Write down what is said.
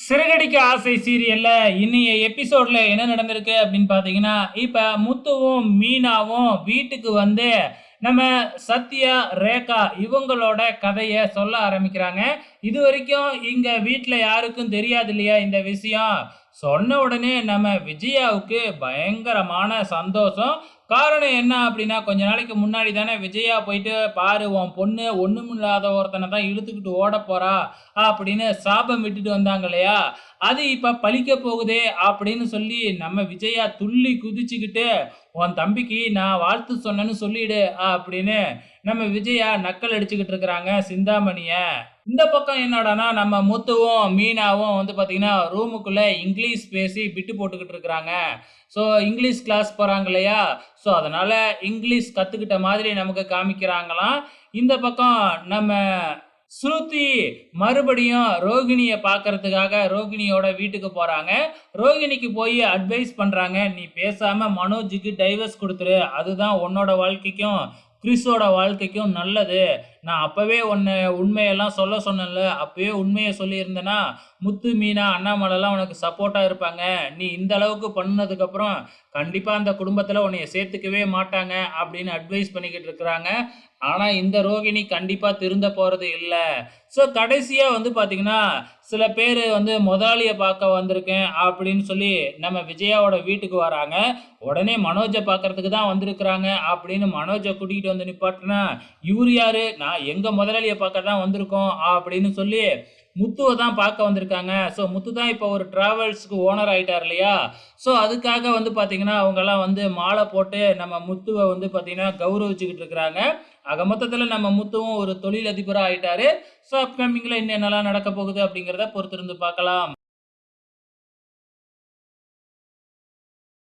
சிறகடிக்க ஆசை சீரியல்ல இன்னைய எபிசோட்ல என்ன நடந்திருக்கு அப்படின்னு பார்த்தீங்கன்னா, இப்ப முத்துவும், மீனாவும் வீட்டுக்கு வந்து நம்ம சத்யா, ரேகா இவங்களோட கதைய சொல்ல ஆரம்பிக்கிறாங்க. இதுவரைக்கும் இங்க வீட்ல யாருக்கும் தெரியாது இல்லையா இந்த விஷயம். சொன்ன உடனே நம்ம விஜயாவுக்கு பயங்கரமான சந்தோஷம். காரணம் என்ன அப்படின்னா, கொஞ்ச நாளைக்கு முன்னாடி தானே விஜயா போயிட்டு, "பாரு உன் பொண்ணு ஒண்ணுமில்லாத ஒருத்தன தான் இழுத்துக்கிட்டு ஓடப்போறா" அப்படின்னு சாபம் விட்டுட்டு வந்தாங்க இல்லையா? அது இப்ப பலிக்க போகுதே அப்படின்னு சொல்லி நம்ம விஜயா துள்ளி குதிச்சுக்கிட்டு, "உன் தம்பிக்கு நான் வாழ்த்து சொன்னேன்னு சொல்லிடு" அப்படின்னு நம்ம விஜயா நக்கல் அடிச்சுக்கிட்டு இருக்கிறாங்க சிந்தாமணிய. இந்த பக்கம் என்னடான்னா, நம்ம முத்துவும், மீனாவும் வந்து பார்த்தீங்கன்னா, ரூமுக்குள்ள இங்கிலீஷ் பேசி பிட்டு போட்டுக்கிட்டு இருக்கிறாங்க. ஸோ, இங்கிலீஷ் கிளாஸ் போறாங்க இல்லையா? ஸோ, அதனால இங்கிலீஷ் கத்துக்கிட்ட மாதிரி நமக்கு காமிக்கிறாங்களாம். இந்த பக்கம் நம்ம ஸ்ருதி மறுபடியும் ரோகிணிய பார்க்கறதுக்காக ரோகிணியோட வீட்டுக்கு போறாங்க. ரோகிணிக்கு போய் அட்வைஸ் பண்றாங்க. "நீ பேசாம மனோஜுக்கு டைவர்ஸ் குடுத்துரு. அதுதான் உன்னோட வாழ்க்கைக்கும், கிறிஸோட வாழ்க்கைக்கும் நல்லது. நான் அப்பவே உன்ன உண்மையெல்லாம் சொல்ல சொன்னேன்ல. அப்பயே உண்மைய சொல்லியிருந்தேன்னா, முத்து, மீனா, அண்ணாமலைலாம் உனக்கு சப்போர்ட்டா இருப்பாங்க. நீ இந்த அளவுக்கு பண்ணதுக்கப்புறம், கண்டிப்பா அந்த குடும்பத்துல உன்னைய சேர்த்துக்கவே மாட்டாங்க." அப்படின்னு அட்வைஸ் பண்ணிக்கிட்டு இருக்கிறாங்க. ஆனா, இந்த ரோகிணி கண்டிப்பா திருந்த போறது இல்ல. ஸோ, கடைசியா வந்து பார்த்தீங்கன்னா, சில பேரு வந்து முதலாளிய பார்க்க வந்திருக்கேன் அப்படின்னு சொல்லி நம்ம விஜயாவோட வீட்டுக்கு வராங்க. உடனே மனோஜ பார்க்கறதுக்கு தான் வந்திருக்கிறாங்க அப்படின்னு மனோஜ கூட்டிக்கிட்டு வந்து நிப்பாட்டுனா, "இவரு யாரு? நான் எங்க முதலாளிய பார்க்க தான் வந்திருக்கோம்" அப்படின்னு சொல்லி முத்துவ தான் பார்க்க வந்திருக்காங்க. ஸோ, முத்து தான் இப்போ ஒரு டிராவல்ஸ்‌க்கு ஓனர் ஆயிட்டார் இல்லையா? ஸோ, அதுக்காக வந்து பார்த்தீங்கன்னா, அவங்கலாம் வந்து மாலை போட்டு நம்ம முத்துவ வந்து பார்த்தீங்கன்னா, கௌரவிச்சுக்கிட்டு இருக்கிறாங்க. ஆக மொத்தத்தில நம்ம முத்துவும் ஒரு தொழிலதிபரா ஆயிட்டாரு. ஸோ, அப்கமிங்ல இன்னும் என்னலாம் நடக்க போகுது அப்படிங்கிறத பொறுத்திருந்து பார்க்கலாம்.